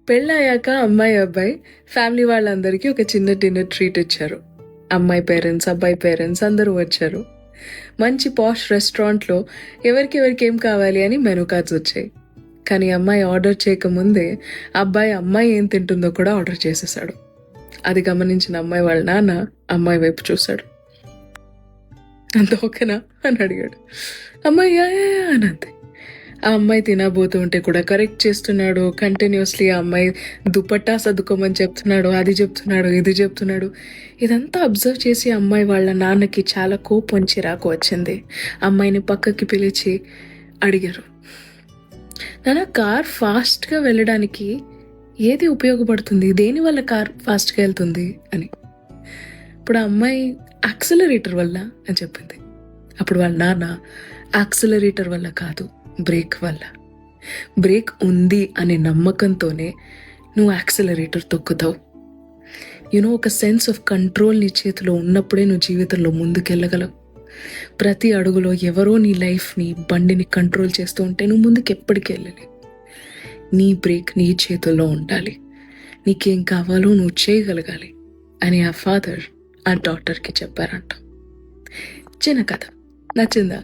పెళ్ళయ్యాక అమ్మాయి అబ్బాయి ఫ్యామిలీ వాళ్ళందరికీ ఒక చిన్న డిన్నర్ ట్రీట్ ఇచ్చారు. అమ్మాయి పేరెంట్స్ అబ్బాయి పేరెంట్స్ అందరూ వచ్చారు. మంచి పాష్ రెస్టారెంట్లో ఎవరికి ఏం కావాలి అని మెనూ కార్డ్స్ వచ్చాయి. కానీ అమ్మాయి ఆర్డర్ చేయకముందే అబ్బాయి అమ్మాయి ఏం తింటుందో కూడా ఆర్డర్ చేసేసాడు. అది గమనించిన అమ్మాయి వాళ్ళ నాన్న అమ్మాయి వైపు చూశాడు. అంత ఓకేనా అని అడిగాడు. అమ్మాయి "యా, యా, యా" అని అంతే. ఆ అమ్మాయి తినబోతూ ఉంటే కూడా కరెక్ట్ చేస్తున్నాడు. కంటిన్యూస్లీ ఆ అమ్మాయి దుపట్టా సర్దుకోమని చెప్తున్నాడు, అది చెప్తున్నాడు, ఇది చెప్తున్నాడు. ఇదంతా అబ్జర్వ్ చేసి అమ్మాయి వాళ్ళ నాన్నకి చాలా కోపం చిరాకు వచ్చింది. అమ్మాయిని పక్కకి పిలిచి అడిగారు, నాన్న కార్ ఫాస్ట్గా వెళ్ళడానికి ఏది ఉపయోగపడుతుంది, దేనివల్ల కార్ ఫాస్ట్గా వెళ్తుంది అని. ఇప్పుడు ఆ అమ్మాయి యాక్సిలరేటర్ వల్ల అని చెప్పింది. అప్పుడు వాళ్ళ నాన్న యాక్సిలరేటర్ వల్ల కాదు, బ్రేక్ వల్ల. బ్రేక్ ఉంది అనే నమ్మకంతోనే నువ్వు యాక్సిలరేటర్ తొక్కుతావు. ఒక సెన్స్ ఆఫ్ కంట్రోల్ నీ చేతిలో ఉన్నప్పుడే నువ్వు జీవితంలో ముందుకెళ్ళగలవు. ప్రతి అడుగులో ఎవరో నీ లైఫ్ని బండిని కంట్రోల్ చేస్తూ ఉంటే నువ్వు ముందుకు ఎప్పటికి వెళ్ళాలి. నీ బ్రేక్ నీ చేతుల్లో ఉండాలి. నీకేం కావాలో నువ్వు చేయగలగాలి అని ఆ ఫాదర్ ఆ డాటర్కి చెప్పారంట. చిన్న కథ నచ్చిందా?